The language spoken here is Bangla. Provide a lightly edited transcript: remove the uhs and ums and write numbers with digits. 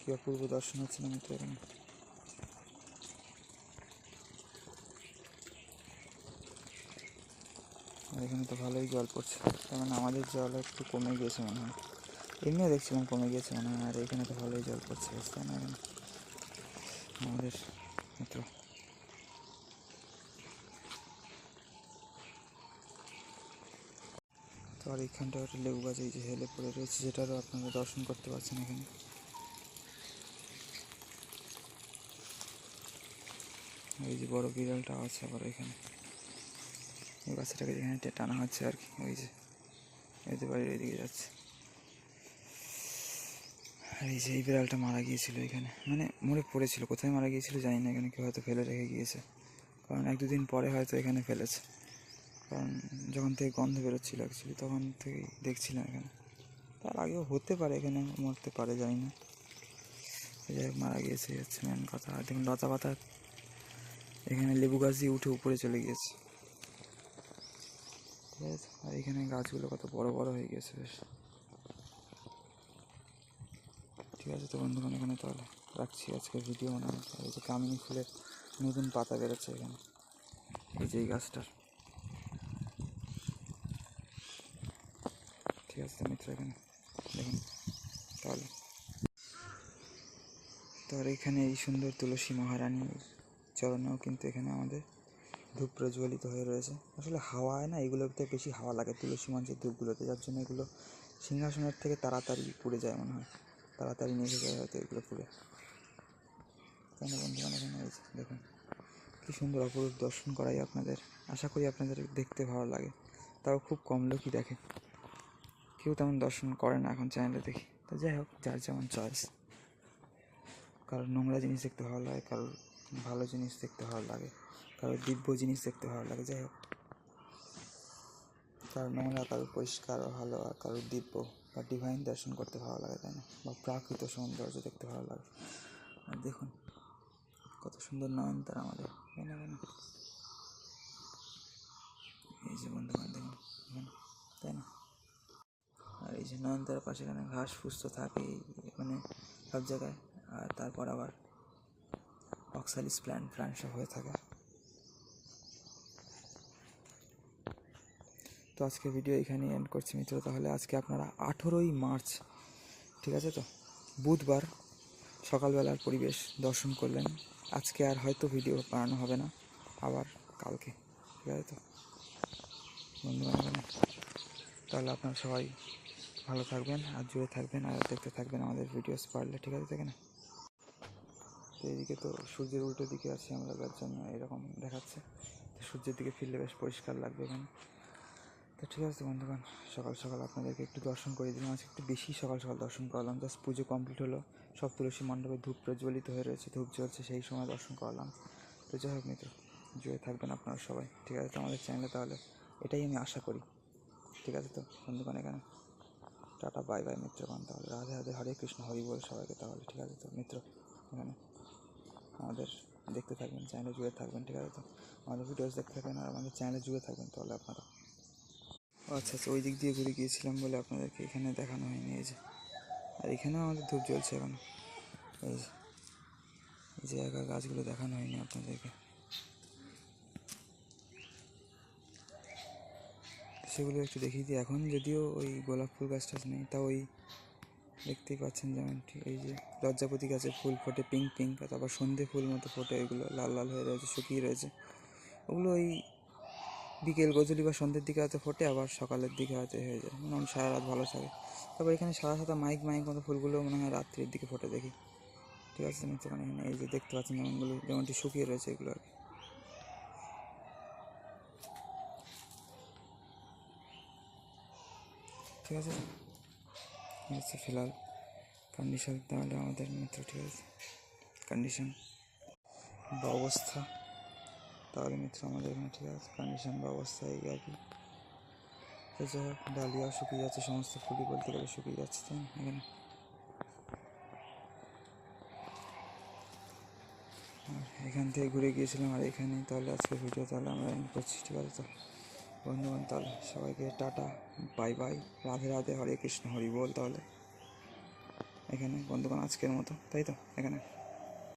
কি অপূর্ব দর্শন হচ্ছে না মিত্র এখানে। আর এখানে তো ভালোই জল পড়ছে, তার মানে আমাদের জল একটু কমে গিয়েছে মনে হয়। এমনিও দেখছিলাম কমে গিয়েছে মনে হয়। আর এখানে তো ভালোই জল পড়ছে, বুঝতে না এখানে আমাদের মিত্র। তো আর এইখানটা একটা লেবু গাছ এই যে হেলে পড়ে রয়েছে, যেটারও আপনারা দর্শন করতে পারছেন এখানে। এই যে বড় বিড়ালটা আছে আবার এখানে, এই বাচ্চাটাকে যেখানে টানা হচ্ছে আর কি। ওই যে এদের বাড়ির এদিকে যাচ্ছে। আর এই যে এই বিড়ালটা মারা গিয়েছিল এখানে, মানে মরে পড়েছিল, কোথায় মারা গিয়েছিল জানি না। এখানে কেউ হয়তো ফেলে রেখে গিয়েছে, কারণ 1-2 দিন পরে হয়তো এখানে ফেলেছে। কারণ যখন থেকে গন্ধ বেরোচ্ছিল অ্যাকচুয়ালি, তখন থেকেই দেখছিলাম এখানে। তার আগেও হতে পারে এখানে মরতে পারে, জানি না। যাই হোক মারা গিয়েছে হচ্ছে মেন কথা। আর দেখুন লতা পাতা এখানে লেবু গাছ দিয়ে উঠে উপরে চলে গিয়েছে, ঠিক আছে। আর এখানে গাছগুলো কত বড় বড় হয়ে গেছে বেশ। ঠিক আছে তো বন্ধুগণ, এখানে তাহলে রাখছি আজকের ভিডিও। মনে হয় এই যে কামিনী ফুলের নতুন পাতা বেরোচ্ছে এখানে, এই যে এই গাছটার। ঠিক আছে তো মিত্র, এখানে দেখুন তাহলে। তো আর এখানে এই সুন্দর তুলসী মহারানীর চরণেও কিন্তু এখানে আমাদের ধূপ প্রজ্বলিত হয়ে রয়েছে। আসলে হাওয়ায় না এগুলোতে বেশি হাওয়া লাগে তুলসী মঞ্চের ধূপগুলোতে, যার জন্য এগুলো সিংহাসনের থেকে তাড়াতাড়ি পুড়ে যায় মনে হয়, তাড়াতাড়ি নিভে যায় হয়তো এগুলো পুড়ে। কেন বন্ধুগণ এখানে এই যে দেখুন কী সুন্দর অপরূপ দর্শন করাই আপনাদের। আশা করি আপনাদের দেখতে ভালো লাগে। তাও খুব কম লোকই দেখে, কেউ তেমন দর্শন করে না এখন চ্যানেলে দেখি। তো যাই হোক, যার যেমন চয়েস। কারোর নোংরা জিনিস দেখতে ভালো লাগে, কারোর ভালো জিনিস দেখতে ভালো লাগে, কারোর দিব্য জিনিস দেখতে ভালো লাগে। যাই হোক, কারোর নোংরা, কারোর পরিষ্কার ভালো, আর কারোর দিব্য বা ডিভাইন দর্শন করতে ভালো লাগে, তাই না? বা প্রাকৃত সৌন্দর্য দেখতে ভালো লাগে। আর দেখুন কত সুন্দর নয়নতারা আমাদের, তাই না? এই যে বন্ধুগণ দেখুন এখানে, তাই না? আর এই যে নয়নতারার পাশে এখানে ঘাস ফুস তো থাকেই মানে সব জায়গায়। আর তারপর আবার অক্সালিস প্ল্যান্ট সব হয়ে থাকে। তো আজকে ভিডিও এখানেই এন্ড করছি মিত্র। তাহলে আজকে আপনারা 18ই মার্চ, ঠিক আছে তো, বুধবার সকালবেলার পরিবেশ দর্শন করলেন। আজকে আর হয়তো ভিডিও বানানো হবে না, আবার কালকে, ঠিক আছে তো বন্ধুগণ। তাহলে আপনারা সবাই ভালো থাকবেন আর জুড়ে থাকবেন আর দেখতে থাকবেন আমাদের ভিডিওস পারলে, ঠিক আছে? দেখে না, তো এইদিকে তো সূর্যের উল্টো দিকে আছি আমরা, যার জন্য এরকম দেখাচ্ছে। তো সূর্যের দিকে ফিরলে বেশ পরিষ্কার লাগবে এখানে। তো ঠিক আছে বন্ধুগণ, সকাল সকাল আপনাদেরকে একটু দর্শন করে দিলাম। আজকে একটু বেশি সকাল সকাল দর্শন করালাম। জাস্ট পুজো কমপ্লিট হলো, সব তুলসী মণ্ডপে ধূপ প্রজ্বলিত হয়ে রয়েছে, ধূপ জ্বলছে, সেই সময় দর্শন করালাম। তো যাই হোক মিত্র, জুড়ে থাকবেন আপনারা সবাই, ঠিক আছে তো আমাদের চ্যানেলে। তাহলে এটাই আমি আশা করি, ঠিক আছে তো বন্ধুগণ। এখানে টাটা বাই বাই মিত্রগণ। তাহলে রাধে রাধে, হরে কৃষ্ণ, হরি বল সবাইকে তাহলে, ঠিক আছে তো মিত্র। এখানে আমাদের দেখতে থাকবেন, চ্যানেলে জুড়ে থাকবেন, ঠিক আছে তো। আমাদের ভিডিওস দেখতে থাকবেন আর আমাদের চ্যানেলে জুড়ে থাকবেন তাহলে আপনারা। আচ্ছা আচ্ছা, ওই দিক দিয়ে ঘুরে গিয়েছিলাম বলে আপনাদেরকে এখানে দেখানো হয়নি। এই যে, আর এখানেও আমাদের ধূপ জ্বলছে এখন। এই যে জায়গার গাছগুলো দেখানো হয়নি আপনাদেরকে, সেগুলো একটু দেখিয়ে দিই। এখন যদিও ওই গোলাপ ফুল গাছটা নেই, তা ওই দেখতেই পাচ্ছেন যেমন, ঠিক এই যে লজ্জাপতি গাছে ফুল ফোটে পিঙ্ক পিঙ্ক, তারপর সন্ধে ফুল মতো ফোটে, এগুলো লাল লাল হয়ে রয়েছে, শুকিয়ে রয়েছে। ওগুলো ওই বিকেল গজলি বা সন্ধ্যের দিকে হয়তো ফোটে, আবার সকালের দিকে হয়তো হয়ে যায়, মানে সারা রাত ভালো থাকে। তারপর এখানে সাদা সাদা মাইক মাইক মতো ফুলগুলো মনে হয় রাত্রির দিকে ফোটে দেখি, ঠিক আছে মিত্রগণ। এখানে এই যে দেখতে পাচ্ছেন যেমনগুলো, যেমনটি শুকিয়ে রয়েছে এগুলো আর কি, ঠিক আছে। হচ্ছে ফিলহাল কন্ডিশন তাহলে আমাদের মিত্র, ঠিক আছে, কন্ডিশন বা অবস্থা তাহলে মিত্র আমাদের এখানে, ঠিক আছে, কন্ডিশন বা অবস্থা এই আর কি। তো যাই হোক, ডালিয়াও শুকিয়ে যাচ্ছে, সমস্ত ফুলই বলতে গেলে শুকিয়ে যাচ্ছে, তাই না? এখানে আর এখান থেকে ঘুরে গিয়েছিলাম আর এখানে তাহলে আজকের ভিডিও তাহলে আমরা এন্ড করছি, ঠিক আছে তো বন্ধুগণ। তাহলে সবাইকে tata bye bye, Radhe Radhe, Hare Krishna, Hari বল তাহলে। এখানে বন্ধুগণ আজকের মতো, তাই তো এখানে